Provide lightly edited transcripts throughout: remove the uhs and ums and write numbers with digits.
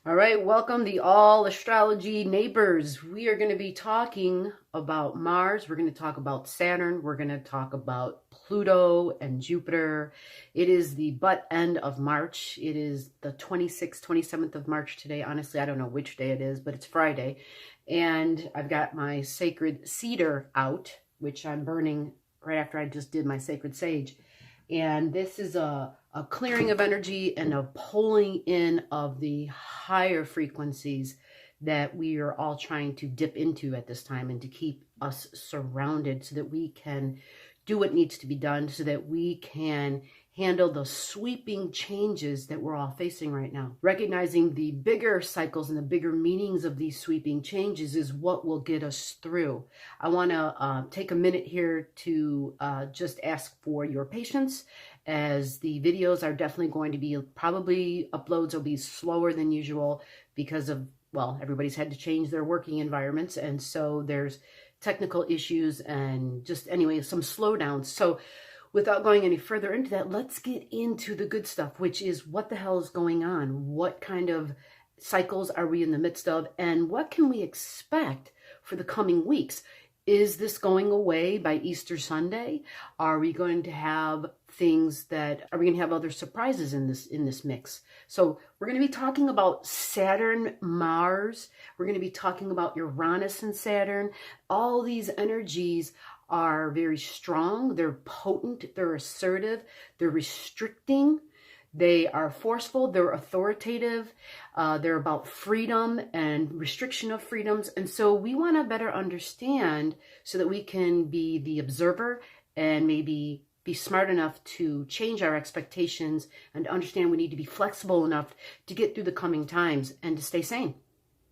All right, welcome the all astrology neighbors. We are going to be talking about Mars. We're going to talk about Saturn. We're going to talk about Pluto and Jupiter. It is the butt end of March. It is the 26th, 27th of March today. Honestly, I don't know which day it is, but it's Friday. And I've got my sacred cedar out, which I'm burning right after I just did my sacred sage. And this is a clearing of energy and a pulling in of the higher frequencies that we are all trying to dip into at this time, and to keep us surrounded so that we can do what needs to be done, so that we can handle the sweeping changes that we're all facing right now. Recognizing the bigger cycles and the bigger meanings of these sweeping changes is what will get us through. I want to take a minute here to just ask for your patience, as the videos are definitely going to be, probably uploads will be slower than usual because of, well, everybody's had to change their working environments, and so there's technical issues and just anyway some slowdowns. So without going any further into that, let's get into the good stuff, which is what the hell is going on? What kind of cycles are we in the midst of? And what can we expect for the coming weeks? Is this going away by Easter Sunday? Are we going to have are we going to have other surprises in this mix? So we're going to be talking about Saturn, Mars. We're going to be talking about Uranus and Saturn. All these energies are very strong. They're potent. They're assertive. They're restricting. They are forceful. They're authoritative. They're about freedom and restriction of freedoms. And so we want to better understand so that we can be the observer and maybe be smart enough to change our expectations and understand we need to be flexible enough to get through the coming times and to stay sane.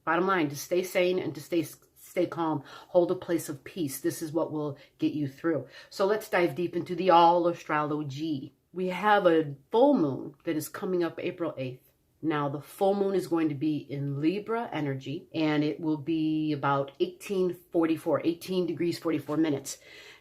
Bottom line, to stay sane and to stay calm, hold a place of peace. This is what will get you through. So let's dive deep into the all astrology. We have a full moon that is coming up April 8th. Now, the full moon is going to be in Libra energy, and it will be about 18 degrees 44 minutes.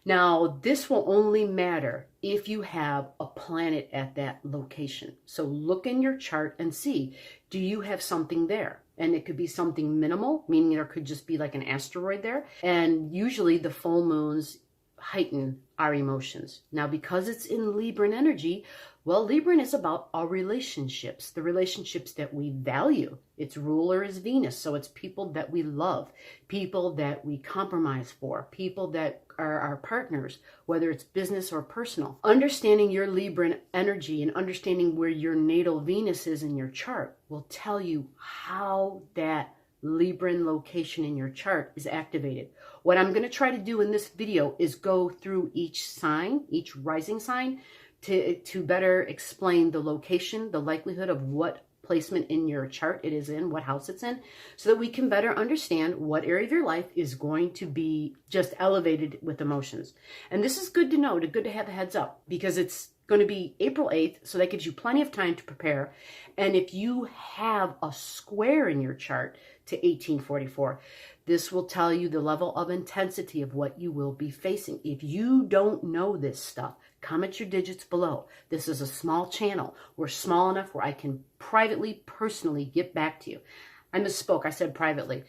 Now, this will only matter if you have a planet at that location. So look in your chart and see, do you have something there? And it could be something minimal, meaning there could just be like an asteroid there. And usually the full moons heighten our emotions. Now, because it's in Libran energy, well, Libran is about our relationships, the relationships that we value. Its ruler is Venus, so it's people that we love, people that we compromise for, people that are our partners, whether it's business or personal. Understanding your Libran energy and understanding where your natal Venus is in your chart will tell you how that Libran location in your chart is activated. What I'm going to try to do in this video is go through each sign, each rising sign, to better explain the location, the likelihood of what placement in your chart it is in, what house it's in, so that we can better understand what area of your life is going to be just elevated with emotions. And this is good to know, good to have a heads up, because it's going to be April 8th, so that gives you plenty of time to prepare. And if you have a square in your chart to 1844, this will tell you the level of intensity of what you will be facing. If you don't know this stuff, comment your digits below. This is a small channel. We're small enough where I can privately, personally get back to you. I misspoke. I said privately.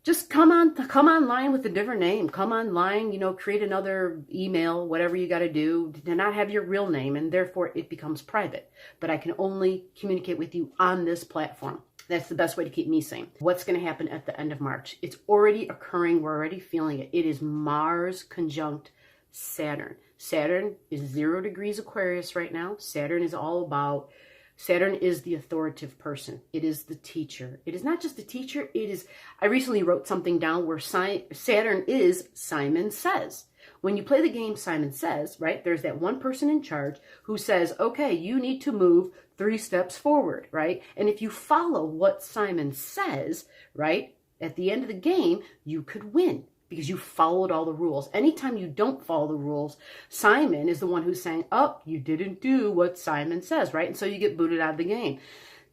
Just come online with a different name. Come online, create another email, whatever you got to do, to not have your real name, and therefore it becomes private. But I can only communicate with you on this platform. That's the best way to keep me sane. What's going to happen at the end of March? It's already occurring. We're already feeling it. It is Mars conjunct Saturn. Saturn is 0 degrees Aquarius right now. Saturn is the authoritative person. It is the teacher. It is not just the teacher. I recently wrote something down where Saturn is Simon Says. When you play the game Simon Says, right, there's that one person in charge who says, okay, you need to move 3 steps forward, right? And if you follow what Simon says, right, at the end of the game, you could win, because you followed all the rules. Anytime you don't follow the rules, Simon is the one who's saying, oh, you didn't do what Simon says, right? And so you get booted out of the game.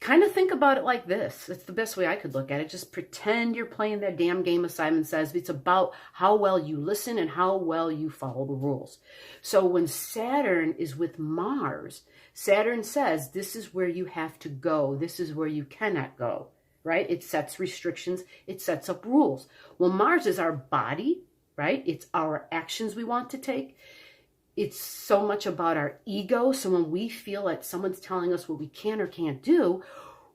Kind of think about it like this. It's the best way I could look at it. Just pretend you're playing that damn game of Simon Says. It's about how well you listen and how well you follow the rules. So when Saturn is with Mars, Saturn says, this is where you have to go. This is where you cannot go. right? It sets restrictions. It sets up rules. Well, Mars is our body, right? It's our actions we want to take. It's so much about our ego. So when we feel like someone's telling us what we can or can't do,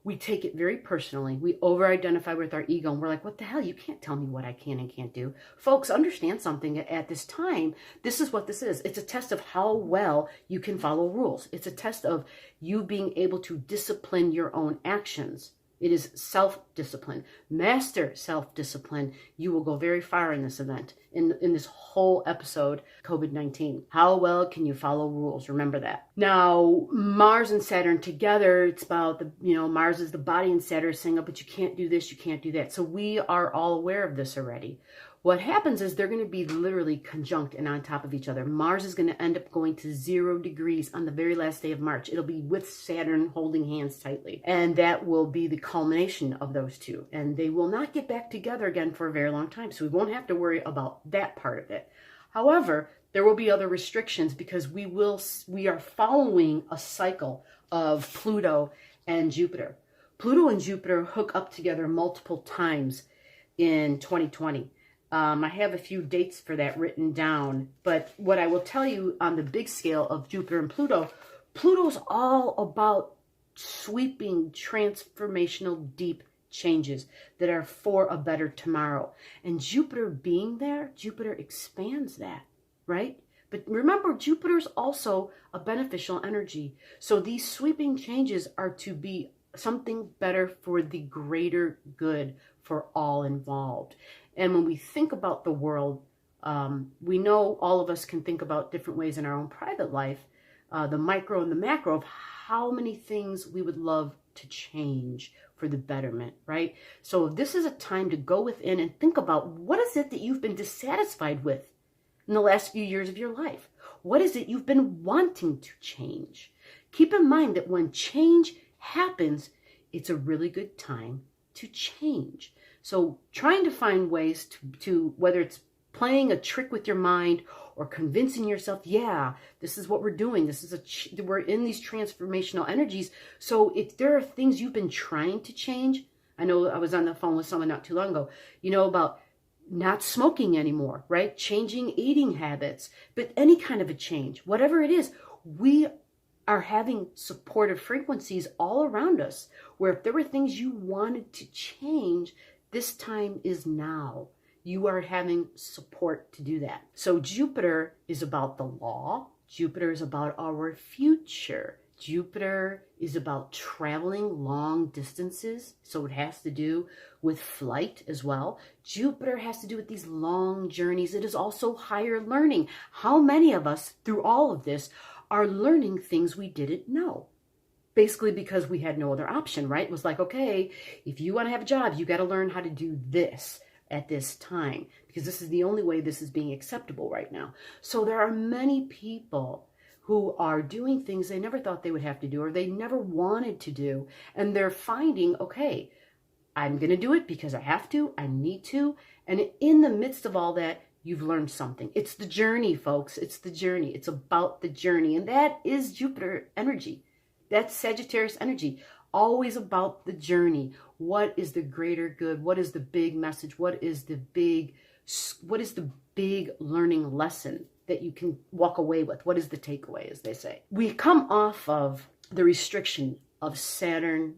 we take it very personally. We over-identify with our ego, and we're like, what the hell? You can't tell me what I can and can't do. Folks, understand something at this time. This is what this is. It's a test of how well you can follow rules. It's a test of you being able to discipline your own actions. It is self-discipline. Master self-discipline. You will go very far in this event, in this whole episode, COVID-19. How well can you follow rules? Remember that. Now, Mars and Saturn together, it's about Mars is the body and Saturn is saying, oh, but you can't do this, you can't do that. So we are all aware of this already. What happens is they're going to be literally conjunct and on top of each other. Mars is going to end up going to 0 degrees on the very last day of March. It'll be with Saturn holding hands tightly. And that will be the culmination of those two. And they will not get back together again for a very long time. So we won't have to worry about that part of it. However, there will be other restrictions because we are following a cycle of Pluto and Jupiter. Pluto and Jupiter hook up together multiple times in 2020. I have a few dates for that written down, but what I will tell you on the big scale of Jupiter and Pluto, Pluto's all about sweeping, transformational, deep changes that are for a better tomorrow. And Jupiter being there, Jupiter expands that, right? But remember, Jupiter's also a beneficial energy. So these sweeping changes are to be something better for the greater good for all involved. And when we think about the world, we know all of us can think about different ways in our own private life, the micro and the macro of how many things we would love to change for the betterment, right? So this is a time to go within and think about what is it that you've been dissatisfied with in the last few years of your life? What is it you've been wanting to change? Keep in mind that when change happens, it's a really good time to change. So trying to find ways to whether it's playing a trick with your mind or convincing yourself, yeah, this is what we're doing. This is we're in these transformational energies. So if there are things you've been trying to change, I know I was on the phone with someone not too long ago, about not smoking anymore, right? Changing eating habits, but any kind of a change, whatever it is, we are having supportive frequencies all around us where if there were things you wanted to change, this time is now. You are having support to do that. So Jupiter is about the law. Jupiter is about our future. Jupiter is about traveling long distances. So it has to do with flight as well. Jupiter has to do with these long journeys. It is also higher learning. How many of us through all of this are learning things we didn't know? Basically because we had no other option, right? It was like, okay, if you want to have a job, you got to learn how to do this at this time because this is the only way this is being acceptable right now. So there are many people who are doing things they never thought they would have to do or they never wanted to do. And they're finding, okay, I'm going to do it because I have to, I need to. And in the midst of all that, you've learned something. It's the journey, folks. It's the journey. It's about the journey. And that is Jupiter energy. That's Sagittarius energy, always about the journey. What is the greater good? What is the big message? What is the big learning lesson that you can walk away with? What is the takeaway, as they say? We come off of the restriction of Saturn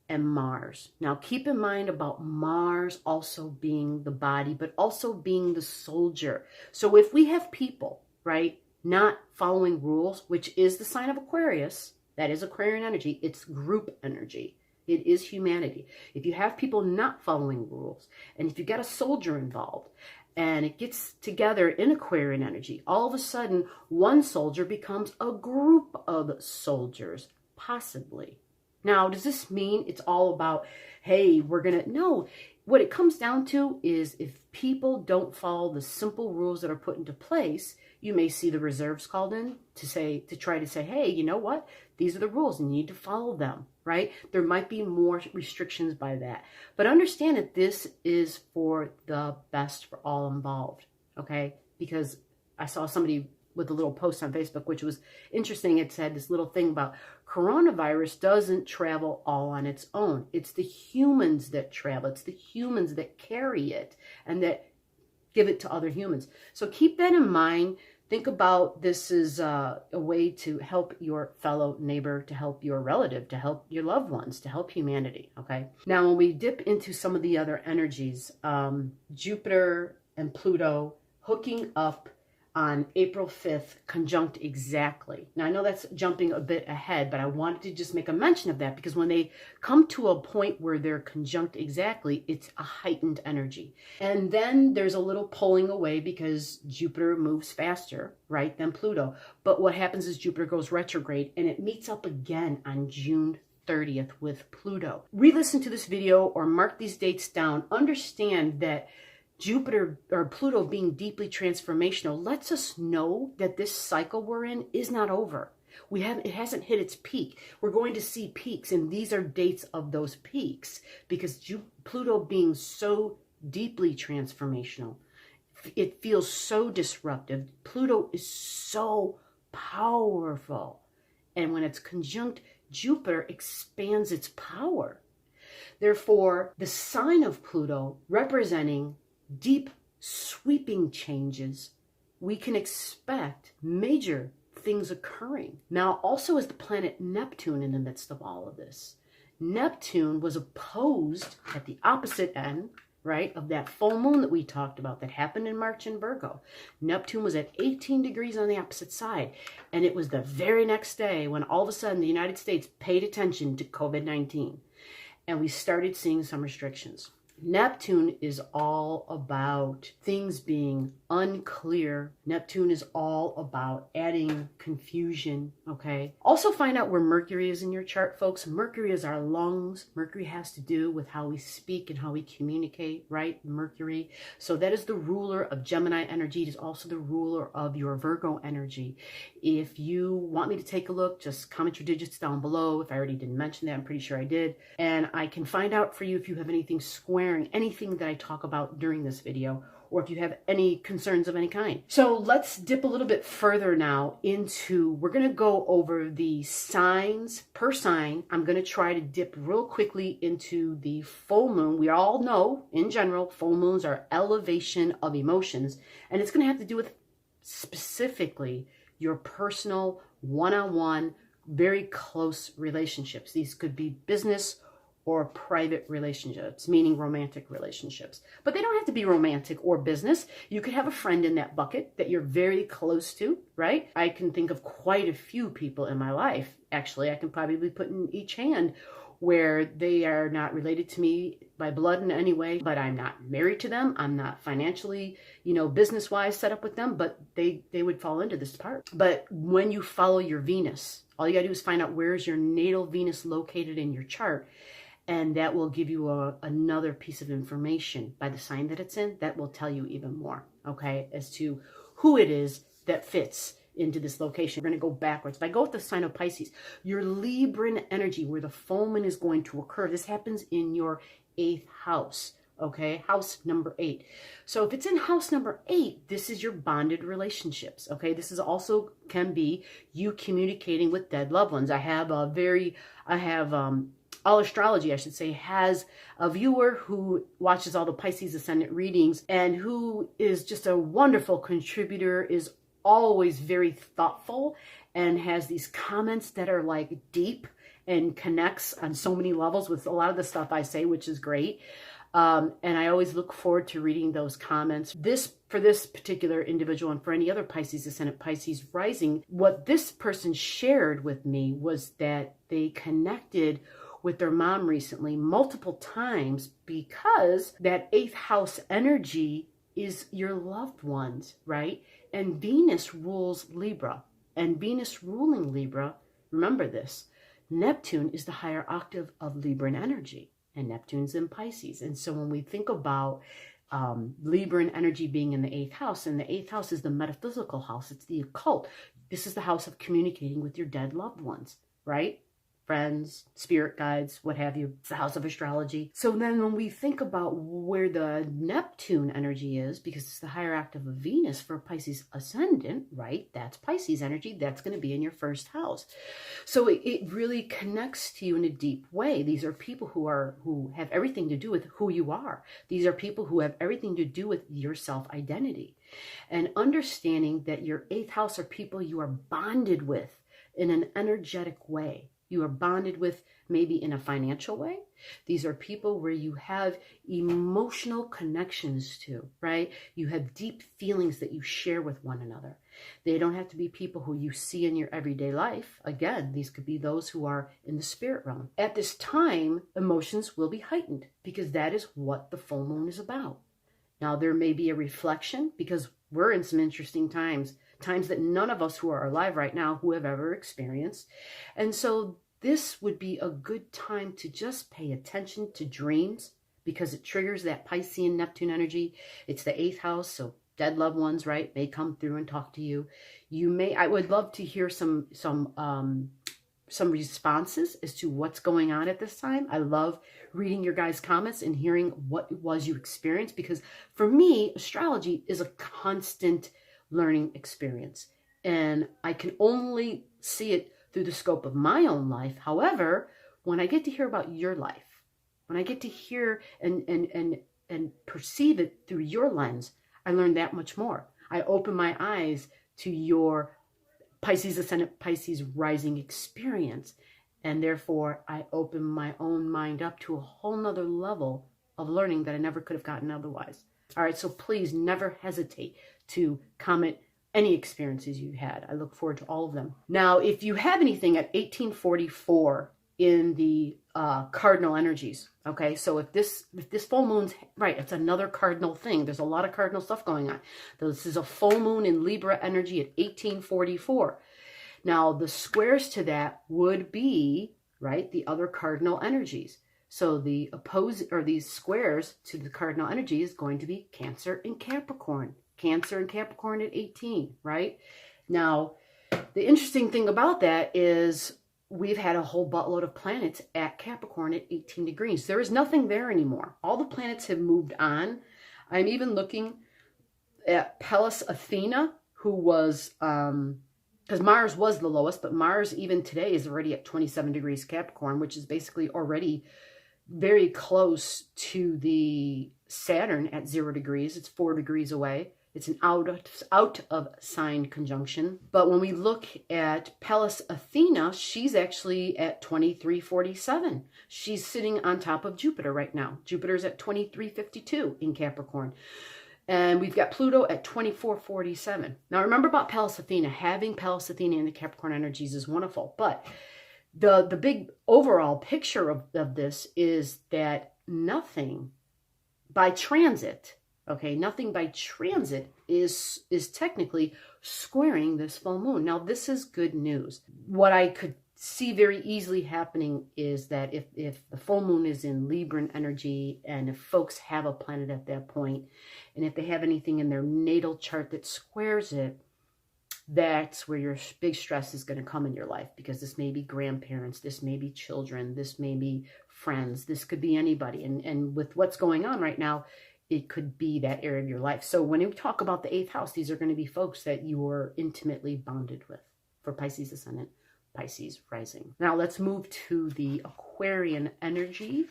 and Mars. Now, keep in mind about Mars also being the body, but also being the soldier. So if we have people, right, not following rules, which is the sign of Aquarius, that is Aquarian energy. It's group energy. It is humanity. If you have people not following rules, and if you got a soldier involved, and it gets together in Aquarian energy, all of a sudden, one soldier becomes a group of soldiers, possibly. Now, does this mean it's all about, hey, No. What it comes down to is if people don't follow the simple rules that are put into place, you may see the reserves called in to try to say, hey, you know what? These are the rules and you need to follow them, right? There might be more restrictions by that. But understand that this is for the best for all involved, okay? Because I saw somebody with a little post on Facebook, which was interesting. It said this little thing about coronavirus doesn't travel all on its own. It's the humans that travel. It's the humans that carry it and that give it to other humans. So keep that in mind. Think about this as a way to help your fellow neighbor, to help your relative, to help your loved ones, to help humanity, okay? Now, when we dip into some of the other energies, Jupiter and Pluto hooking up on April 5th, conjunct exactly. Now, I know that's jumping a bit ahead, but I wanted to just make a mention of that because when they come to a point where they're conjunct exactly, it's a heightened energy. And then there's a little pulling away because Jupiter moves faster, right, than Pluto. But what happens is Jupiter goes retrograde and it meets up again on June 30th with Pluto. Re-listen to this video or mark these dates down. Understand that Jupiter or Pluto being deeply transformational lets us know that this cycle we're in is not over. It hasn't hit its peak. We're going to see peaks, and these are dates of those peaks because Pluto being so deeply transformational, it feels so disruptive. Pluto is so powerful, and when it's conjunct, Jupiter expands its power. Therefore, the sign of Pluto representing deep, sweeping changes, we can expect major things occurring. Now, also is the planet Neptune in the midst of all of this. Neptune was opposed at the opposite end, right, of that full moon that we talked about that happened in March in Virgo. Neptune was at 18 degrees on the opposite side. And it was the very next day when all of a sudden the United States paid attention to COVID-19. And we started seeing some restrictions. Neptune is all about things being unclear. Neptune is all about adding confusion, okay? Also find out where Mercury is in your chart, folks. Mercury is our lungs. Mercury has to do with how we speak and how we communicate, right? Mercury. So that is the ruler of Gemini energy. It is also the ruler of your Virgo energy. If you want me to take a look, just comment your digits down below. If I already didn't mention that, I'm pretty sure I did. And I can find out for you if you have anything squaring anything that I talk about during this video, or if you have any concerns of any kind. So let's dip a little bit further now into, we're going to go over the signs per sign. I'm going to try to dip real quickly into the full moon. We all know, in general, full moons are elevation of emotions, and it's going to have to do with specifically your personal, one-on-one, very close relationships. These could be business or private relationships, meaning romantic relationships. But they don't have to be romantic or business. You could have a friend in that bucket that you're very close to, right? I can think of quite a few people in my life. Actually, I can probably put in each hand where they are not related to me by blood in any way, but I'm not married to them. I'm not financially, business-wise set up with them, but they would fall into this part. But when you follow your Venus, all you gotta do is find out where's your natal Venus located in your chart, and that will give you another piece of information by the sign that it's in. That will tell you even more, okay, as to who it is that fits into this location. We're going to go backwards. If I go with the sign of Pisces, your Libran energy, where the full moon is going to occur, this happens in your 8th house, okay, house number 8. So if it's in house number 8, this is your bonded relationships, okay? This is also can be you communicating with dead loved ones. All Astrology, I should say, has a viewer who watches all the Pisces Ascendant readings and who is just a wonderful contributor, is always very thoughtful, and has these comments that are like deep and connects on so many levels with a lot of the stuff I say, which is great. And I always look forward to reading those comments. For this particular individual and for any other Pisces Ascendant, Pisces Rising, what this person shared with me was that they connected with their mom recently multiple times because that 8th house energy is your loved ones, right? And Venus rules Libra. And Venus ruling Libra, remember this, Neptune is the higher octave of Libran energy, and Neptune's in Pisces. And so when we think about Libran energy being in the 8th house, and the 8th house is the metaphysical house, it's the occult. This is the house of communicating with your dead loved ones, right? friends, spirit guides, what have you. It's the house of astrology. So then when we think about where the Neptune energy is, because it's the higher octave of Venus for Pisces ascendant, right? That's Pisces energy. That's going to be in your first house. So it really connects to you in a deep way. These are people who have everything to do with who you are. These are people who have everything to do with your self-identity. And understanding that your 8th house are people you are bonded with in an energetic way. You are bonded with maybe in a financial way. These are people where you have emotional connections to, right? You have deep feelings that you share with one another. They don't have to be people who you see in your everyday life. Again, these could be those who are in the spirit realm. At this time, emotions will be heightened because that is what the full moon is about. Now, there may be a reflection because we're in some interesting times that none of us who are alive right now who have ever experienced. And so this would be a good time to just pay attention to dreams because it triggers that Piscean Neptune energy. It's the 8th house, so dead loved ones, right, may come through and talk to you. I would love to hear some responses as to what's going on at this time. I love reading your guys' comments and hearing what it was you experienced, because for me, astrology is a constant learning experience, and I can only see it through the scope of my own life. However, when I get to hear about your life, when I get to hear and perceive it through your lens, I learn that much more. I open my eyes to your Pisces ascendant, Pisces rising experience, and therefore I open my own mind up to a whole nother level of learning that I never could have gotten otherwise. All right, so please never hesitate to comment any experiences you had. I look forward to all of them. Now, if you have anything at 1844 in the cardinal energies, okay, so if this full moon's, right, it's another cardinal thing. There's a lot of cardinal stuff going on. This is a full moon in Libra energy at 1844. Now, the squares to that would be, right, the other cardinal energies. So the these squares to the cardinal energy is going to be Cancer and Capricorn. Cancer and Capricorn at 18, right? Now, the interesting thing about that is we've had a whole buttload of planets at Capricorn at 18 degrees. There is nothing there anymore. All the planets have moved on. I'm even looking at Pallas Athena, who was, because Mars was the lowest, but Mars even today is already at 27 degrees Capricorn, which is basically already very close to the Saturn at 0 degrees. It's 4 degrees away. It's an out of sign conjunction. But when we look at Pallas Athena, she's actually at 2347. She's sitting on top of Jupiter right now. Jupiter's at 2352 in Capricorn. And we've got Pluto at 2447. Now remember about Pallas Athena. Having Pallas Athena in the Capricorn energies is wonderful. But the big overall picture of this is that nothing by transit, okay, nothing by transit is technically squaring this full moon. Now, this is good news. What I could see very easily happening is that if the full moon is in Libran energy, and if folks have a planet at that point, and if they have anything in their natal chart that squares it, that's where your big stress is going to come in your life, because this may be grandparents, this may be children, this may be friends, this could be anybody. And with what's going on right now, it could be that area of your life. So when we talk about the 8th house, these are going to be folks that you are intimately bonded with for Pisces ascendant, Pisces rising. Now let's move to the Aquarian energy.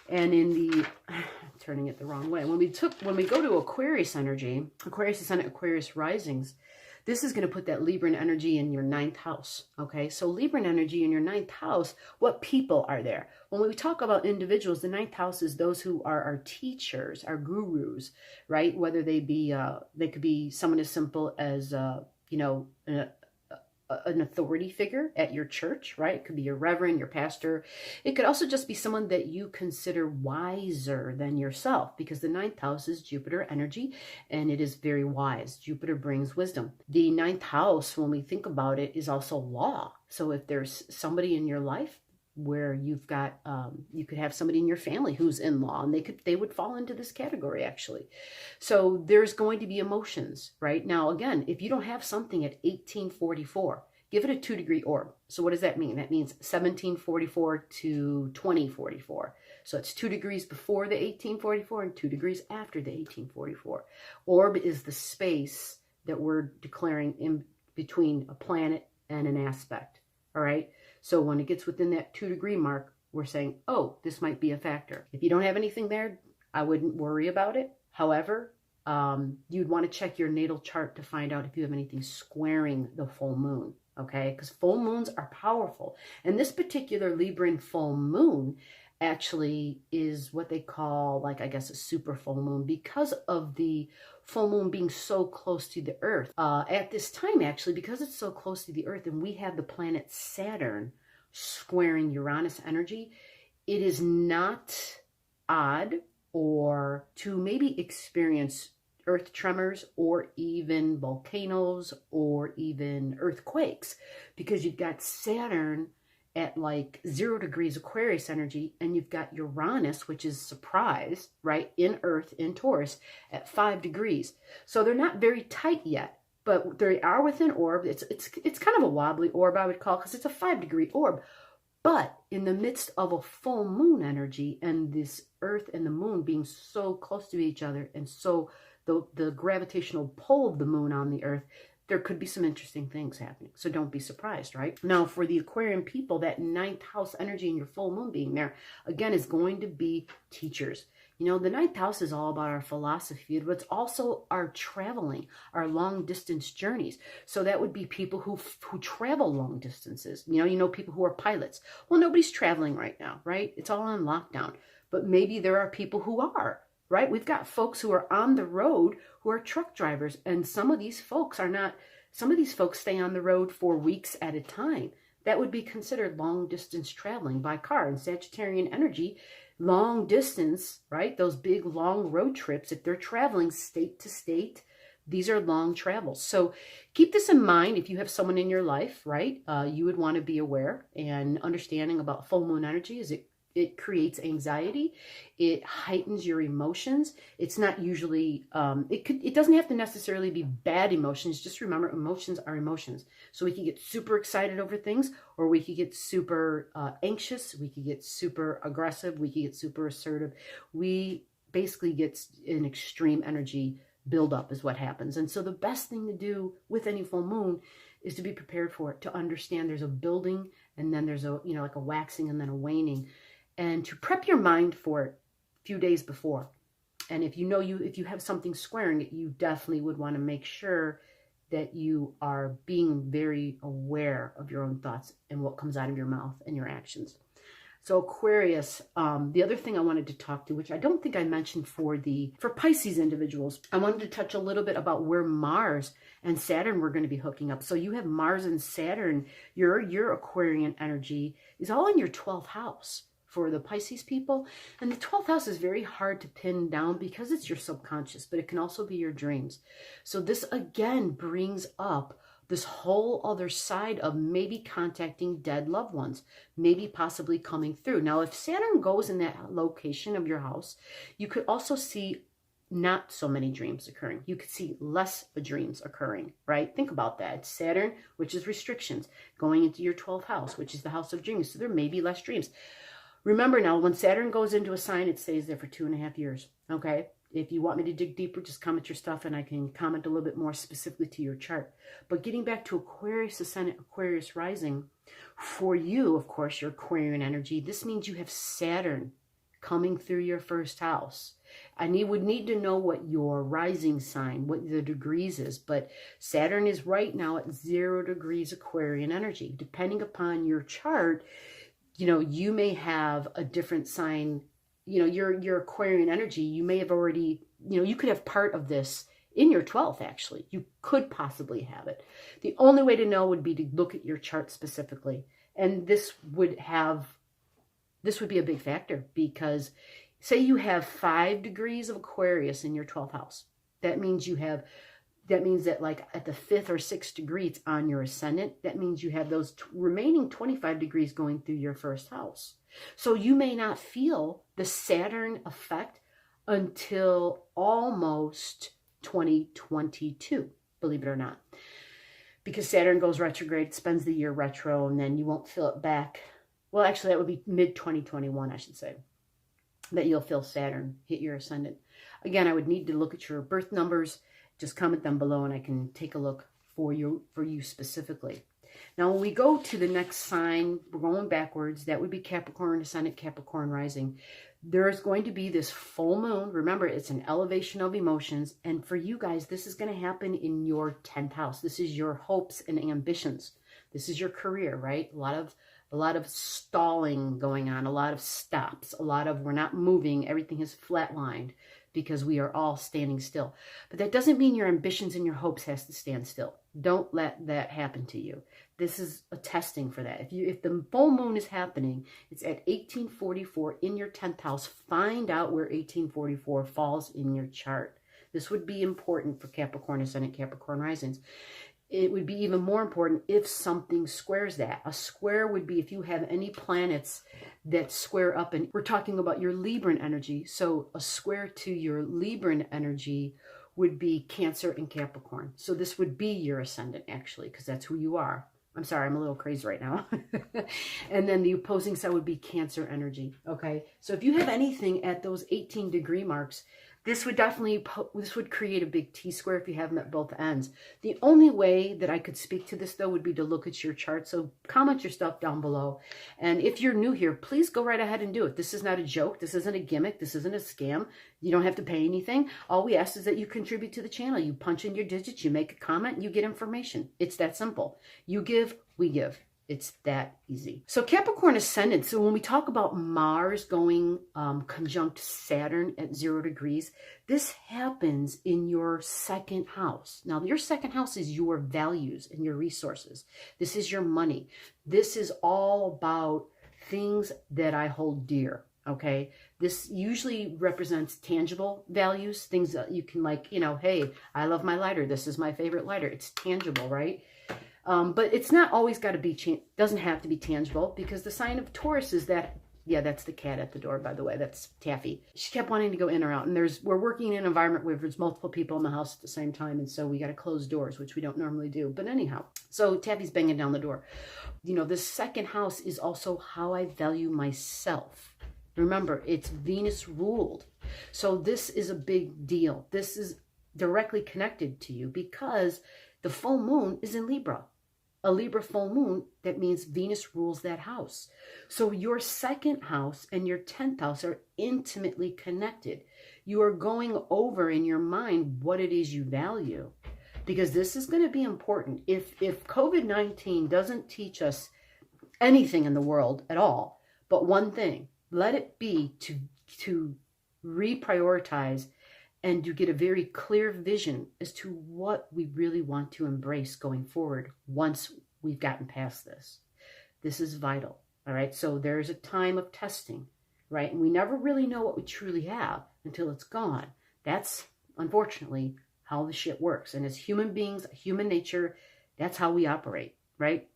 And in the, I'm turning it the wrong way. When we go to Aquarius energy, Aquarius ascendant, Aquarius risings, this is going to put that Libran energy in your 9th house, okay? So Libran energy in your 9th house, what people are there? When we talk about individuals, the 9th house is those who are our teachers, our gurus, right? Whether they be, they could be someone as simple as, you know, an authority figure at your church, right? It could be your reverend, your pastor. It could also just be someone that you consider wiser than yourself, because the 9th house is Jupiter energy, and it is very wise. Jupiter brings wisdom. The 9th house, when we think about it, is also law. So if there's somebody in your life where you've got, you could have somebody in your family who's in law, and they would fall into this category, actually. So there's going to be emotions, right? Now, again, if you don't have something at 1844, give it a 2-degree orb. So what does that mean? That means 1744 to 2044. So it's 2 degrees before the 1844 and 2 degrees after the 1844. Orb is the space that we're declaring in between a planet and an aspect. All right. So when it gets within that 2-degree mark, we're saying, oh, this might be a factor. If you don't have anything there, I wouldn't worry about it. However, you'd want to check your natal chart to find out if you have anything squaring the full moon. Okay, because full moons are powerful. And this particular Libran full moon actually is what they call, like, I guess, a super full moon because of the full moon being so close to the Earth. At this time, actually, because it's so close to the Earth and we have the planet Saturn squaring Uranus energy, it is not odd or to maybe experience earth tremors or even volcanoes or even earthquakes, because you've got Saturn at like 0 degrees Aquarius energy, and you've got Uranus, which is surprise, right, in Earth, in Taurus, at 5 degrees. So they're not very tight yet, but they are within orb. It's kind of a wobbly orb, I would call, because it's a 5-degree orb. But in the midst of a full moon energy and this Earth and the moon being so close to each other, and so the gravitational pull of the moon on the Earth, there could be some interesting things happening. So don't be surprised, right? Now, for the Aquarian people, that 9th house energy and your full moon being there, again, is going to be teachers. You know, the 9th house is all about our philosophy, but it's also our traveling, our long distance journeys. So that would be people who travel long distances. You know, people who are pilots. Well, nobody's traveling right now, right? It's all on lockdown. But maybe there are people who are. Right? We've got folks who are on the road who are truck drivers, and some of these folks stay on the road for weeks at a time. That would be considered long distance traveling by car. And Sagittarian energy, long distance, right? Those big long road trips, if they're traveling state to state, these are long travels. So keep this in mind if you have someone in your life, right? You would want to be aware and understanding about full moon energy. It creates anxiety. It heightens your emotions. It's not usually, it doesn't have to necessarily be bad emotions. Just remember, emotions are emotions. So we can get super excited over things, or we could get super anxious. We could get super aggressive. We could get super assertive. We basically get an extreme energy buildup is what happens. And so the best thing to do with any full moon is to be prepared for it, to understand there's a building, and then there's a, like a waxing and then a waning. And to prep your mind for it a few days before. And if you have something squaring it, you definitely would want to make sure that you are being very aware of your own thoughts and what comes out of your mouth and your actions. So Aquarius, the other thing I wanted to talk to, which I don't think I mentioned for Pisces individuals, I wanted to touch a little bit about where Mars and Saturn were going to be hooking up. So you have Mars and Saturn, your Aquarian energy is all in your 12th house. For the Pisces people. And the 12th house is very hard to pin down because it's your subconscious, but it can also be your dreams. So this again brings up this whole other side of maybe contacting dead loved ones, maybe possibly coming through. Now, if Saturn goes in that location of your house, you could also see not so many dreams occurring. You could see less dreams occurring, right? Think about that. It's Saturn, which is restrictions, going into your 12th house, which is the house of dreams. So there may be less dreams. Remember now, when Saturn goes into a sign, it stays there for 2.5 years, okay? If you want me to dig deeper, just comment your stuff and I can comment a little bit more specifically to your chart. But getting back to Aquarius Ascendant, Aquarius Rising, for you, of course, your Aquarian energy, this means you have Saturn coming through your first house. And you would need to know what your rising sign, what the degrees is. But Saturn is right now at 0 degrees Aquarian energy. Depending upon your chart, you may have a different sign, your Aquarian energy, you may have already, you could have part of this in your 12th, actually. You could possibly have it. The only way to know would be to look at your chart specifically. And this would be a big factor, because say you have 5 degrees of Aquarius in your 12th house. That means that like at the 5th or 6th degree, it's on your ascendant. That means you have those remaining 25 degrees going through your first house. So you may not feel the Saturn effect until almost 2022, believe it or not. because Saturn goes retrograde, spends the year retro, and then you won't feel it back. Well, actually, that would be mid-2021, I should say, that you'll feel Saturn hit your ascendant. Again, I would need to look at your birth numbers. Just comment them below, and I can take a look for you specifically. Now, when we go to the next sign, we're going backwards. That would be Capricorn ascendant, Capricorn rising. There's going to be this full moon. Remember, it's an elevation of emotions. And for you guys, this is going to happen in your 10th house. This is your hopes and ambitions. This is your career, right? A lot of stalling going on, a lot of stops, a lot of we're not moving. Everything is flatlined because we are all standing still. But that doesn't mean your ambitions and your hopes has to stand still. Don't let that happen to you. This is a testing for that. If the full moon is happening, it's at 1844 in your 10th house. Find out where 1844 falls in your chart. This would be important for Capricorn ascendant, Capricorn risings. It would be even more important if something squares that. A square would be if you have any planets that square up, and we're talking about your Libran energy. So a square to your Libran energy would be Cancer and Capricorn. So this would be your ascendant, actually, because that's who you are. I'm sorry, I'm a little crazy right now. And then the opposing side would be Cancer energy, okay? So if you have anything at those 18-degree marks, this would definitely, this would create a big T-square if you have them at both ends. The only way that I could speak to this, though, would be to look at your chart. So comment your stuff down below. And if you're new here, please go right ahead and do it. This is not a joke. This isn't a gimmick. This isn't a scam. You don't have to pay anything. All we ask is that you contribute to the channel. You punch in your digits, you make a comment, you get information. It's that simple. You give, we give. It's that easy. So Capricorn ascendant. So when we talk about Mars going conjunct Saturn at 0 degrees, this happens in your second house. Now, your second house is your values and your resources. This is your money. This is all about things that I hold dear. Okay, this usually represents tangible values, things that you can, like, you know, hey, I love my lighter. This is my favorite lighter. It's tangible, right? But it's not always got to be, doesn't have to be tangible, because the sign of Taurus is that, yeah, that's the cat at the door, by the way. That's Taffy. She kept wanting to go in or out. And we're working in an environment where there's multiple people in the house at the same time. And so we got to close doors, which we don't normally do. But anyhow, so Taffy's banging down the door. You know, this second house is also how I value myself. Remember, it's Venus ruled. So this is a big deal. This is directly connected to you because the full moon is in Libra. A Libra full moon, that means Venus rules that house. So your second house and your 10th house are intimately connected. You are going over in your mind what it is you value, because this is going to be important. If COVID-19 doesn't teach us anything in the world at all, but one thing, let it be to reprioritize and to get a very clear vision as to what we really want to embrace going forward once we've gotten past this. This is vital, all right? So there's a time of testing, right? And we never really know what we truly have until it's gone. That's, unfortunately, how the shit works. And as human beings, human nature, that's how we operate, right?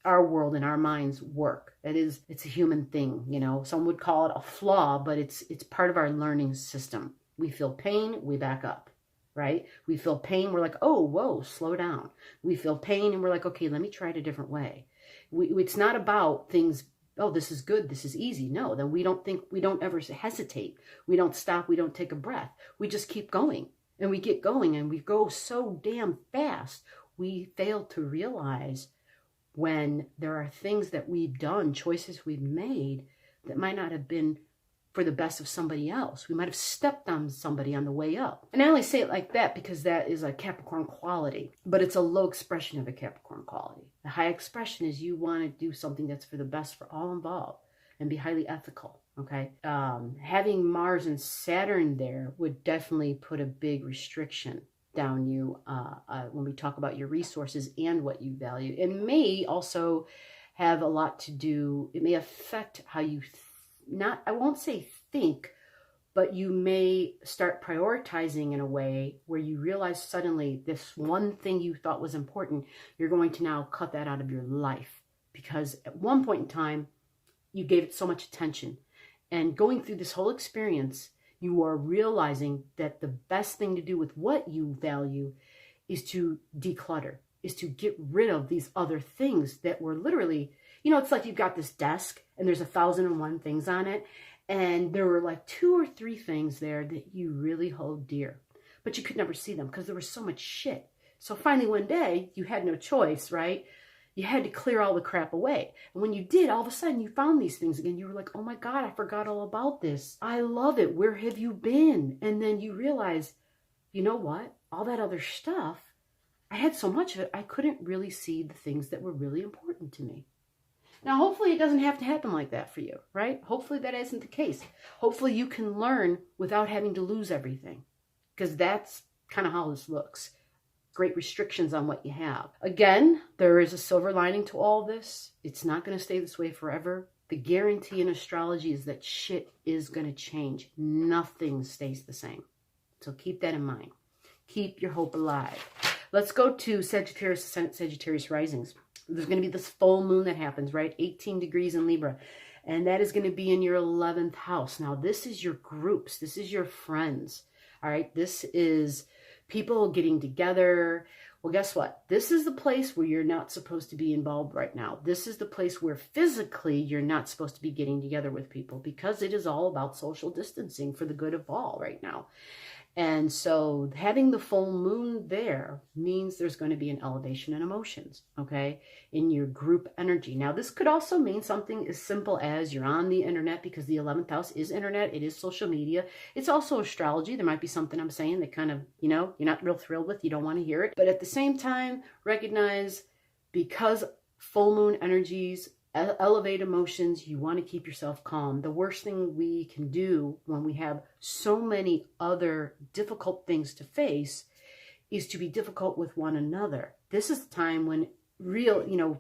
Our world and our minds work. It's a human thing, you know? Some would call it a flaw, but it's part of our learning system. We feel pain, we back up, right? We feel pain, we're like, oh, whoa, slow down. We feel pain and we're like, okay, let me try it a different way. It's not about things, oh, this is good, this is easy. No, then we don't ever hesitate. We don't stop, we don't take a breath. We just keep going, and we get going, and we go so damn fast. We fail to realize when there are things that we've done, choices we've made that might not have been for the best of somebody else. We might have stepped on somebody on the way up. And I only say it like that because that is a Capricorn quality, but it's a low expression of a Capricorn quality. The high expression is you want to do something that's for the best for all involved and be highly ethical, okay? Having Mars and Saturn there would definitely put a big restriction down you when we talk about your resources and what you value. It may also have a lot to do, it may affect how you I won't say think, but you may start prioritizing in a way where you realize suddenly this one thing you thought was important, you're going to now cut that out of your life. Because at one point in time, you gave it so much attention. And going through this whole experience, you are realizing that the best thing to do with what you value is to declutter. is to get rid of these other things that were literally, it's like you've got this desk and there's 1,001 things on it. And there were like 2 or 3 things there that you really hold dear, but you could never see them because there was so much shit. So finally one day you had no choice, right? You had to clear all the crap away. And when you did, all of a sudden you found these things again. You were like, oh my God, I forgot all about this. I love it. Where have you been? And then you realize, you know what? All that other stuff, I had so much of it, I couldn't really see the things that were really important to me. Now, hopefully it doesn't have to happen like that for you, right? Hopefully that isn't the case. Hopefully you can learn without having to lose everything, because that's kind of how this looks. Great restrictions on what you have. Again, there is a silver lining to all this. It's not going to stay this way forever. The guarantee in astrology is that shit is going to change. Nothing stays the same. So keep that in mind. Keep your hope alive. Let's go to Sagittarius, Ascendant, Sagittarius risings. There's going to be this full moon that happens, right? 18 degrees in Libra. And that is going to be in your 11th house. Now, this is your groups. This is your friends. All right? This is people getting together. Well, guess what? This is the place where you're not supposed to be involved right now. This is the place where physically you're not supposed to be getting together with people, because it is all about social distancing for the good of all right now. And so having the full moon there means there's going to be an elevation in emotions, okay, in your group energy. Now, this could also mean something as simple as you're on the internet, because the 11th house is internet. It is social media. It's also astrology. There might be something I'm saying that kind of, you're not real thrilled with. You don't want to hear it. But at the same time, recognize, because full moon energies elevate emotions, you want to keep yourself calm. The worst thing we can do when we have so many other difficult things to face is to be difficult with one another. This is the time when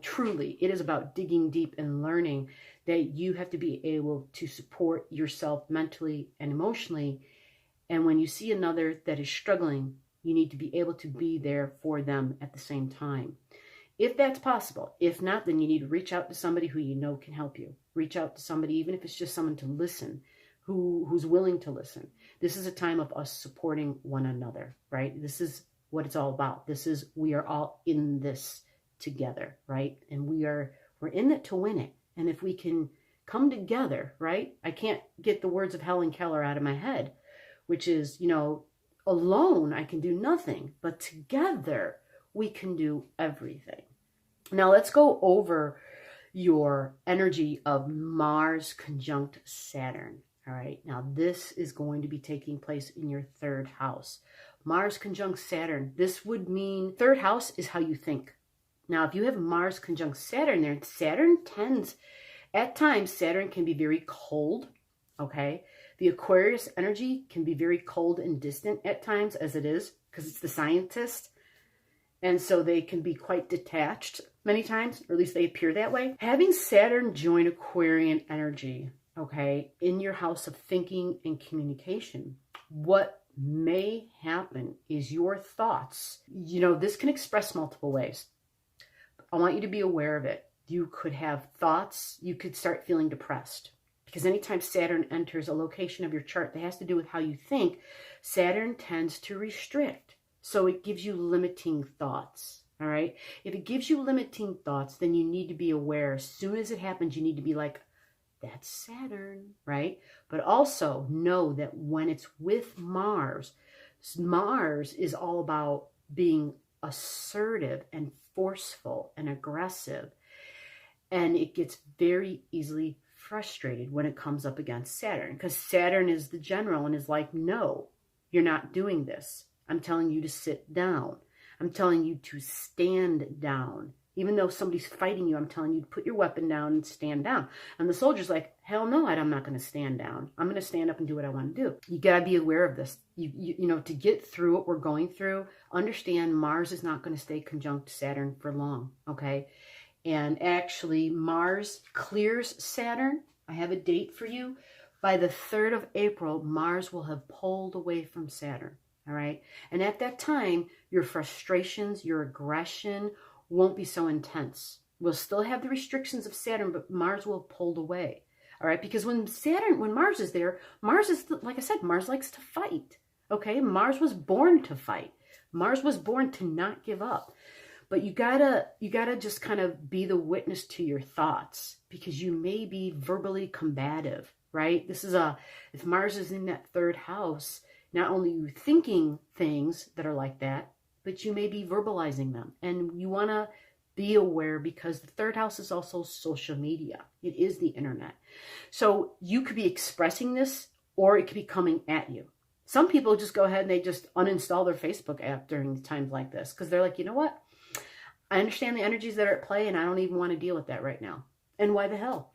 truly it is about digging deep and learning that you have to be able to support yourself mentally and emotionally. And when you see another that is struggling, you need to be able to be there for them at the same time, if that's possible. If not, then you need to reach out to somebody who you know can help you. Reach out to somebody, even if it's just someone to listen, who's willing to listen. This is a time of us supporting one another, right? This is what it's all about. We are all in this together, right? And we're in it to win it. And if we can come together, right? I can't get the words of Helen Keller out of my head, which is, alone I can do nothing, but together we can do everything. Now let's go over your energy of Mars conjunct Saturn. All right. Now this is going to be taking place in your 3rd house. Mars conjunct Saturn. This would mean 3rd house is how you think. Now, if you have Mars conjunct Saturn there, at times Saturn can be very cold. Okay. The Aquarius energy can be very cold and distant at times, as it is, because it's the scientist. And so they can be quite detached many times, or at least they appear that way. Having Saturn join Aquarian energy, okay, in your house of thinking and communication, what may happen is your thoughts, this can express multiple ways. I want you to be aware of it. You could have thoughts, you could start feeling depressed. Because anytime Saturn enters a location of your chart that has to do with how you think, Saturn tends to restrict. So it gives you limiting thoughts, all right? If it gives you limiting thoughts, then you need to be aware. As soon as it happens, you need to be like, that's Saturn, right? But also know that when it's with Mars, Mars is all about being assertive and forceful and aggressive. And it gets very easily frustrated when it comes up against Saturn, because Saturn is the general and is like, no, you're not doing this. I'm telling you to sit down. I'm telling you to stand down. Even though somebody's fighting you, I'm telling you to put your weapon down and stand down. And the soldier's like, hell no, I'm not going to stand down. I'm going to stand up and do what I want to do. You got to be aware of this. To get through what we're going through, understand Mars is not going to stay conjunct Saturn for long, okay? And actually, Mars clears Saturn. I have a date for you. By the 3rd of April, Mars will have pulled away from Saturn. All right. And at that time, your frustrations, your aggression won't be so intense. We'll still have the restrictions of Saturn, but Mars will have pulled away. All right. Because when Mars is there, like I said, Mars likes to fight. Okay. Mars was born to fight. Mars was born to not give up. But you gotta just kind of be the witness to your thoughts, because you may be verbally combative, right? If Mars is in that third house, not only are you thinking things that are like that, but you may be verbalizing them. And you want to be aware, because the third house is also social media. It is the internet. So you could be expressing this, or it could be coming at you. Some people just go ahead and they just uninstall their Facebook app during times like this, because they're like, you know what? I understand the energies that are at play, and I don't even want to deal with that right now. And why the hell?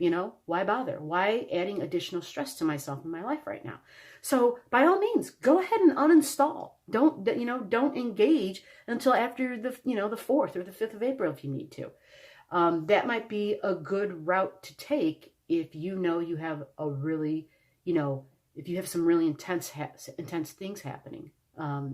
Why bother? Why adding additional stress to myself in my life right now? So by all means, go ahead and uninstall. Don't engage until after the 4th or the 5th of April if you need to. That might be a good route to take if you have a really, if you have some really intense things happening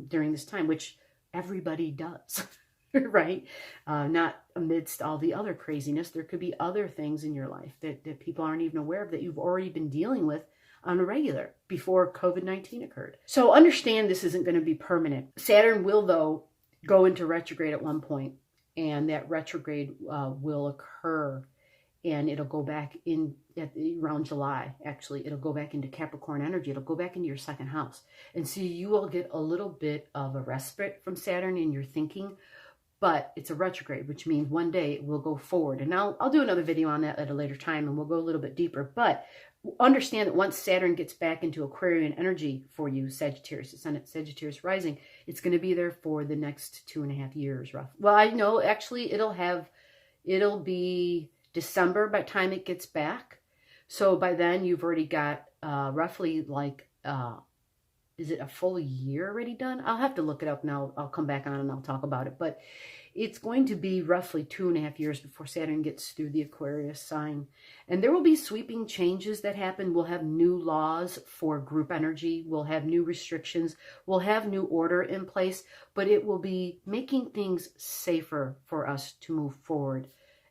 during this time, which everybody does. Right? Not amidst all the other craziness. There could be other things in your life that people aren't even aware of, that you've already been dealing with on a regular before COVID-19 occurred. So understand this isn't going to be permanent. Saturn will, though, go into retrograde at one point, and that retrograde will occur, and it'll go back in around July. Actually, it'll go back into Capricorn energy. It'll go back into your second house. And so you will get a little bit of a respite from Saturn in your thinking. But it's a retrograde, which means one day it will go forward. And I'll do another video on that at a later time, and we'll go a little bit deeper. But understand that once Saturn gets back into Aquarian energy for you, Sagittarius, Ascendant Sagittarius rising, it's going to be there for the next 2.5 years, roughly. Well, I know actually it'll be December by the time it gets back. So by then you've already got roughly is it a full year already done? I'll have to look it up now. I'll come back on and I'll talk about it. But it's going to be roughly 2.5 years before Saturn gets through the Aquarius sign. And there will be sweeping changes that happen. We'll have new laws for group energy. We'll have new restrictions. We'll have new order in place. But it will be making things safer for us to move forward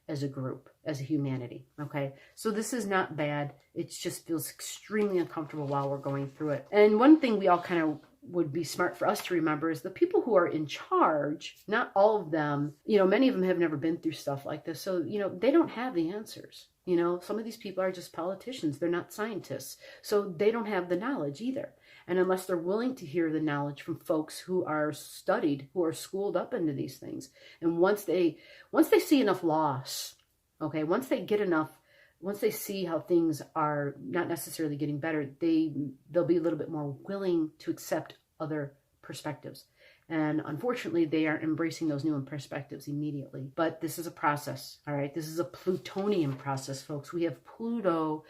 as a group, as a humanity, okay? So this is not bad. It just feels extremely uncomfortable while we're going through it. And one thing we all kind of would be smart for us to remember is the people who are in charge, not all of them, many of them have never been through stuff like this. So, they don't have the answers. Some of these people are just politicians. They're not scientists. So they don't have the knowledge either. And unless they're willing to hear the knowledge from folks who are studied, who are schooled up into these things. And once they see enough loss, okay, once they see how things are not necessarily getting better, they'll be a little bit more willing to accept other perspectives. And unfortunately, they aren't embracing those new perspectives immediately. But this is a process, all right? This is a Plutonian process, folks. We have Pluto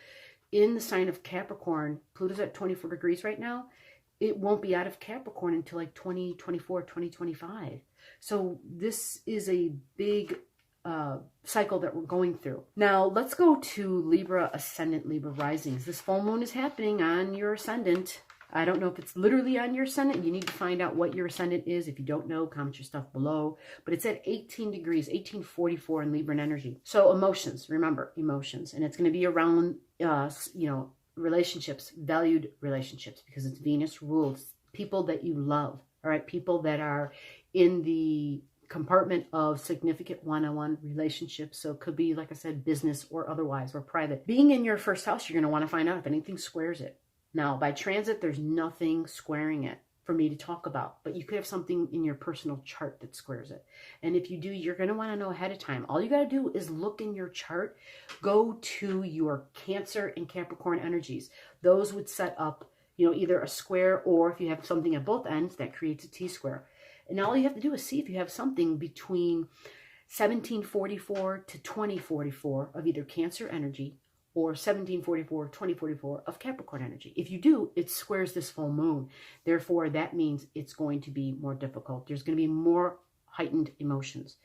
in the sign of Capricorn. Pluto's at 24 degrees right now. It won't be out of Capricorn until like 2024, 2025. So this is a big cycle that we're going through. Now, let's go to Libra Ascendant, Libra Risings. This full moon is happening on your Ascendant. I don't know if it's literally on your Ascendant. You need to find out what your Ascendant is. If you don't know, comment your stuff below. But it's at 18 degrees, 1844 in Libra energy. So emotions, remember, emotions. And it's going to be around, relationships, valued relationships, because it's Venus rules. People that you love, all right? People that are in the compartment of significant one-on-one relationships. So it could be, like I said, business or otherwise, or private. Being in your first house, you're going to want to find out if anything squares it. Now, by transit, there's nothing squaring it for me to talk about, but you could have something in your personal chart that squares it. And if you do, you're going to want to know ahead of time. All you got to do is look in your chart, go to your Cancer and Capricorn energies. Those would set up, either a square, or if you have something at both ends, that creates a T-square. And all you have to do is see if you have something between 1744 to 2044 of either Cancer energy or 1744, 2044 of Capricorn energy. If you do, it squares this full moon. Therefore, that means it's going to be more difficult. There's going to be more heightened emotions.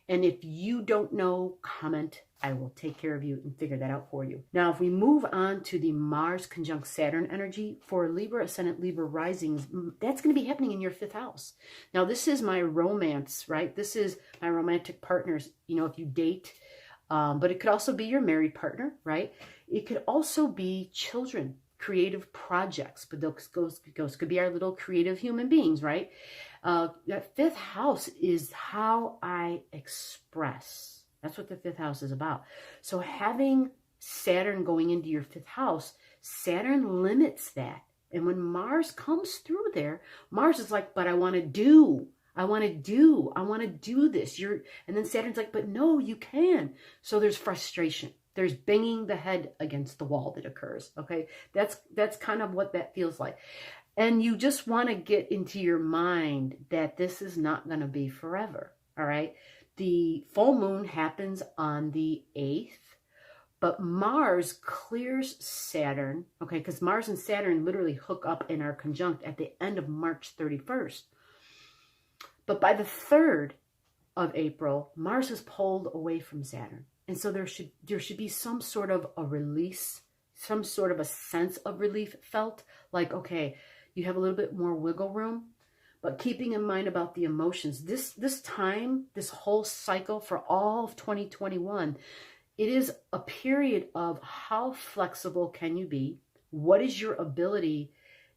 And if you don't know, comment. I will take care of you and figure that out for you. Now, if we move on to the Mars conjunct Saturn energy for Libra Ascendant, Libra Risings, that's going to be happening in your 5th house. Now, this is my romance, right? This is my romantic partners, if you date. But it could also be your married partner, right? It could also be children, creative projects, but those could be our little creative human beings, right? That fifth house is how I express. That's what the fifth house is about. So having Saturn going into your fifth house, Saturn limits that. And when Mars comes through there, Mars is like, but I want to do this. And then Saturn's like, but no, you can. So there's frustration. There's banging the head against the wall that occurs. Okay. That's kind of what that feels like. And you just want to get into your mind that this is not going to be forever. All right. The full moon happens on the 8th. But Mars clears Saturn, okay, because Mars and Saturn literally hook up and are conjunct at the end of March 31st. But by the 3rd of April, Mars is pulled away from Saturn. And so there should be some sort of a release, some sort of a sense of relief felt, like, okay, you have a little bit more wiggle room. But keeping in mind about the emotions, this time, this whole cycle for all of 2021, it is a period of how flexible can you be? What is your ability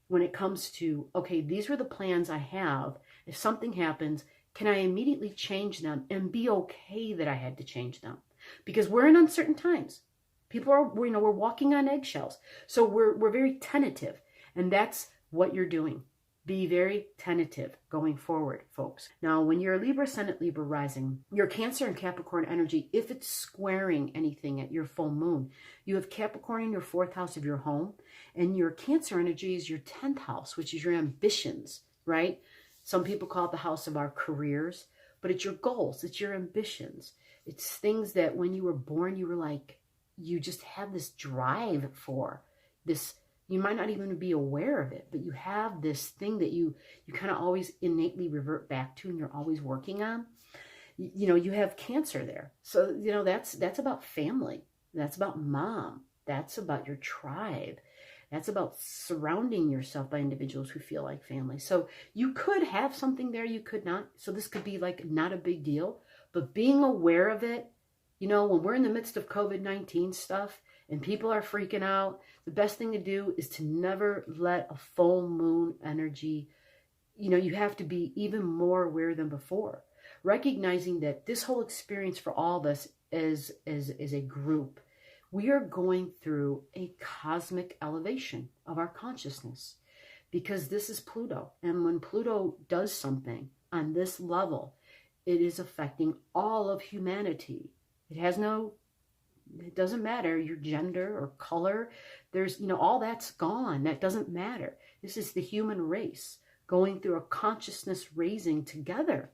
when it comes to, okay, these were the plans I have. If something happens, can I immediately change them and be okay that I had to change them? Because we're in uncertain times. People are, we're walking on eggshells. So we're very tentative. And that's what you're doing. Be very tentative going forward, folks. Now, when you're a Libra Ascendant, Libra rising, your Cancer and Capricorn energy, if it's squaring anything at your full moon, you have Capricorn in your 4th house of your home, and your Cancer energy is your 10th house, which is your ambitions, right? Some people call it the house of our careers, but it's your goals, it's your ambitions. It's things that when you were born, you were like, you just have this drive for this. You might not even be aware of it, but you have this thing that you kind of always innately revert back to and you're always working on. You have Cancer there. So, that's about family. That's about mom. That's about your tribe. That's about surrounding yourself by individuals who feel like family. So you could have something there, you could not. So this could be like not a big deal, but being aware of it, when we're in the midst of COVID-19 stuff, and people are freaking out, the best thing to do is to never let a full moon energy, you have to be even more aware than before. Recognizing that this whole experience for all of us is a group. We are going through a cosmic elevation of our consciousness because this is Pluto. And when Pluto does something on this level, it is affecting all of humanity. It doesn't matter your gender or color. There's, all that's gone. That doesn't matter. This is the human race going through a consciousness raising together,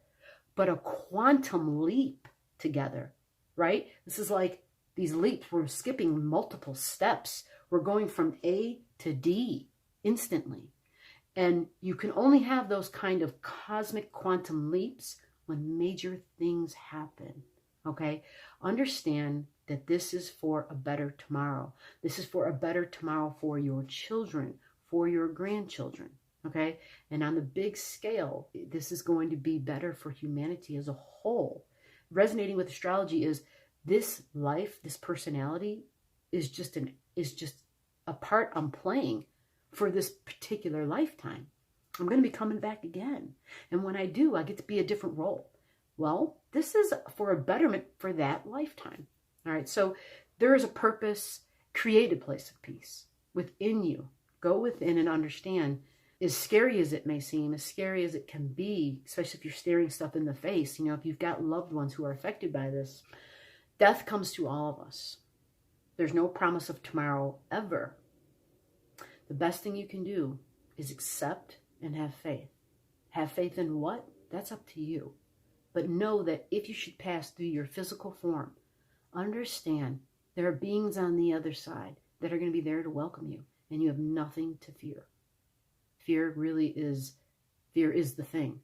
but a quantum leap together, right? This is like these leaps. We're skipping multiple steps. We're going from A to D instantly. And you can only have those kind of cosmic quantum leaps when major things happen, okay? Understand that this is for a better tomorrow. This is for a better tomorrow for your children, for your grandchildren, okay? And on the big scale, this is going to be better for humanity as a whole. Resonating with astrology is this life, this personality is just a part I'm playing for this particular lifetime. I'm going to be coming back again. And when I do, I get to be a different role. Well, this is for a betterment for that lifetime. All right, so there is a purpose, create a place of peace within you. Go within and understand, as scary as it may seem, as scary as it can be, especially if you're staring stuff in the face, if you've got loved ones who are affected by this, death comes to all of us. There's no promise of tomorrow ever. The best thing you can do is accept and have faith. Have faith in what? That's up to you. But know that if you should pass through your physical form, understand there are beings on the other side that are going to be there to welcome you, and you have nothing to fear. Fear is the thing.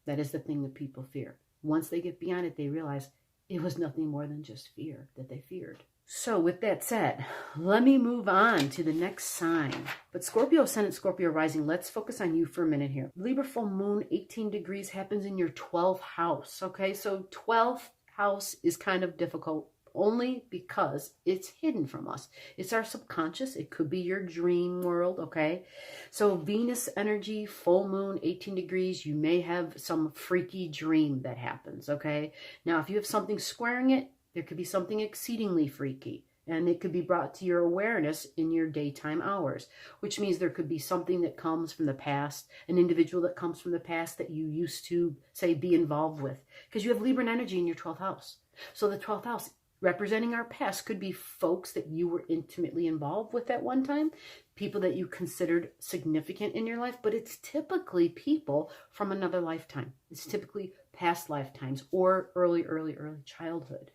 That is the thing that people fear. Once they get beyond it, they realize it was nothing more than just fear that they feared. So with that said, let me move on to the next sign. But Scorpio Ascendant, Scorpio Rising, let's focus on you for a minute here. Libra full moon, 18 degrees, happens in your 12th house. Okay, so 12th house is kind of difficult. only because it's hidden from us. It's our subconscious. It could be your dream world, okay? So Venus energy, full moon, 18 degrees, you may have some freaky dream that happens, okay? Now, if you have something squaring it, there could be something exceedingly freaky. And it could be brought to your awareness in your daytime hours, which means there could be something that comes from the past, an individual that comes from the past that you used to, say, be involved with. Because you have Libran energy in your 12th house. So the 12th house, representing our past, could be folks that you were intimately involved with at one time, people that you considered significant in your life, but it's typically people from another lifetime. It's typically past lifetimes or early childhood.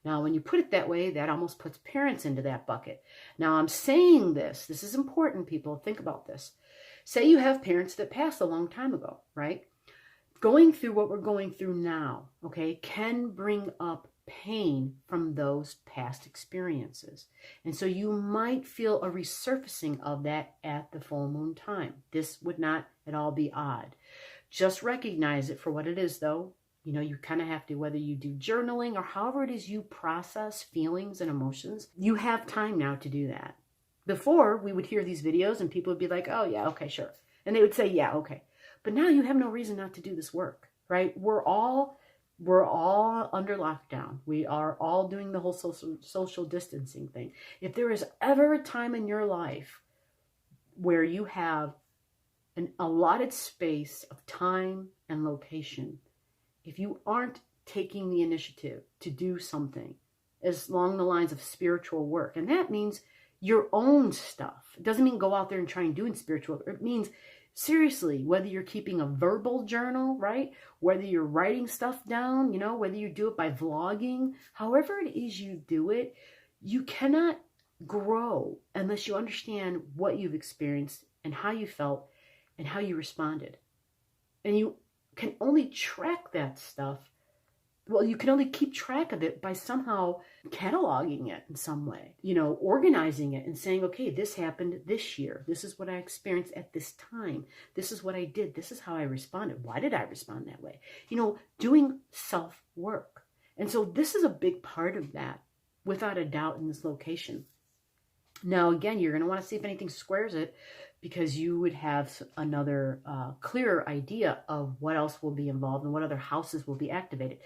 Now, when you put it that way, that almost puts parents into that bucket. Now, I'm saying this is important, people. Think about this. Say you have parents that passed a long time ago, right? Going through what we're going through now, okay, can bring up pain from those past experiences. And so you might feel a resurfacing of that at the full moon time. This would not at all be odd. Just recognize it for what it is, though. You know, you kind of have to, whether you do journaling or however it is you process feelings and emotions, you have time now to do that. Before, we would hear these videos and people would be like, oh yeah, okay, sure. And they would say, yeah, okay. But now you have no reason not to do this work, right? We're all under lockdown. We are all doing the whole social distancing thing. If there is ever a time in your life where you have an allotted space of time and location, if you aren't taking the initiative to do something along the lines of spiritual work, and that means your own stuff. It doesn't mean go out there and try and do spiritual. It means seriously, whether you're keeping a verbal journal, right? Whether you're writing stuff down, you know, whether you do it by vlogging, however it is you do it, you cannot grow unless you understand what you've experienced and how you felt and how you responded. And you can only track that stuff. Well, you can only keep track of it by somehow cataloging it in some way, you know, organizing it and saying, okay, this happened this year. This is what I experienced at this time. This is what I did. This is how I responded. Why did I respond that way? You know, doing self-work. And so this is a big part of that, without a doubt, in this location. Now, again, you're going to want to see if anything squares it, because you would have another clearer idea of what else will be involved and what other houses will be activated.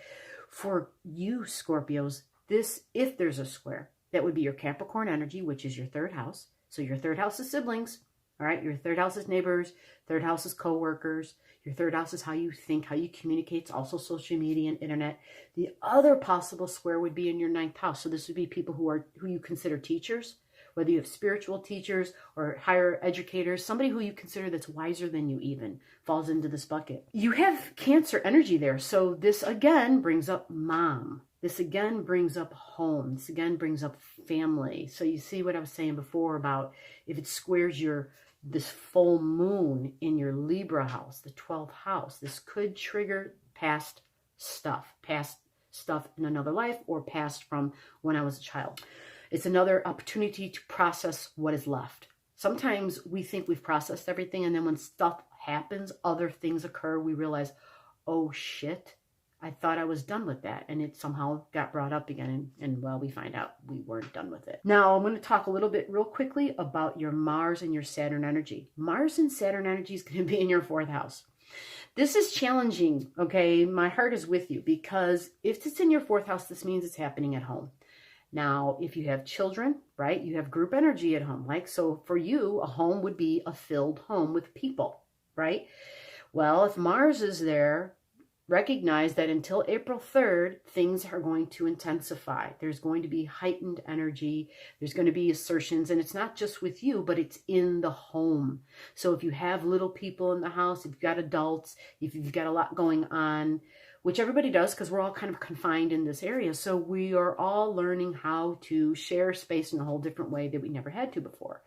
For you, Scorpios, this, if there's a square, that would be your Capricorn energy, which is your 3rd house. So your 3rd house is siblings, all right? Your 3rd house is neighbors, 3rd house is co-workers, your 3rd house is how you think, how you communicate. It's also social media and internet. The other possible square would be in your 9th house. So this would be people who you consider teachers, whether you have spiritual teachers or higher educators, somebody who you consider that's wiser than you even falls into this bucket. You have Cancer energy there. So this again brings up mom. This again brings up home. This again brings up family. So you see what I was saying before about if it squares this full moon in your Libra house, the 12th house, this could trigger past stuff in another life or past from when I was a child. It's another opportunity to process what is left. Sometimes we think we've processed everything, and then when stuff happens, other things occur, we realize, oh shit, I thought I was done with that. And it somehow got brought up again, and well, we find out we weren't done with it. Now, I'm going to talk a little bit real quickly about your Mars and your Saturn energy. Mars and Saturn energy is going to be in your 4th house. This is challenging, okay? My heart is with you, because if it's in your 4th house, this means it's happening at home. Now, if you have children, right, you have group energy at home. Like, so for you, a home would be a filled home with people, right? Well, if Mars is there, recognize that until April 3rd, things are going to intensify. There's going to be heightened energy. There's going to be assertions, and it's not just with you, but it's in the home. So if you have little people in the house, if you've got adults, if you've got a lot going on, which everybody does because we're all kind of confined in this area. So we are all learning how to share space in a whole different way that we never had to before.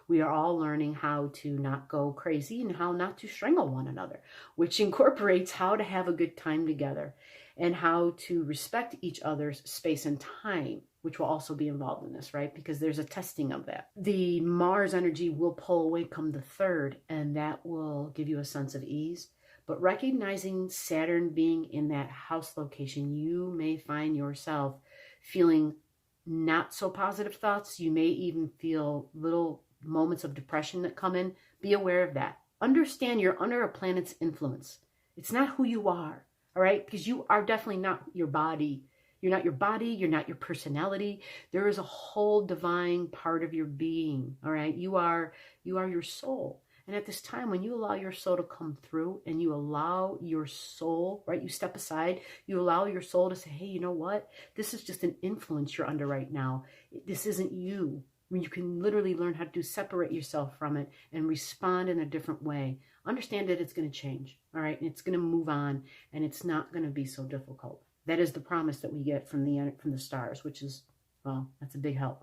We are all learning how to not go crazy and how not to strangle one another, which incorporates how to have a good time together and how to respect each other's space and time, which will also be involved in this, right? Because there's a testing of that. The Mars energy will pull away come the 3rd, and that will give you a sense of ease. But recognizing Saturn being in that house location, you may find yourself feeling not so positive thoughts. You may even feel little moments of depression that come in. Be aware of that. Understand you're under a planet's influence. It's not who you are, all right? Because you are definitely not your body. You're not your body. You're not your personality. There is a whole divine part of your being, all right? You are your soul. And at this time, when you allow your soul to come through and you allow your soul, right? You step aside, you allow your soul to say, hey, you know what? This is just an influence you're under right now. This isn't you. You can literally learn how to separate yourself from it and respond in a different way. Understand that it's going to change, all right? And it's going to move on, and it's not going to be so difficult. That is the promise that we get from the stars, which is, well, that's a big help.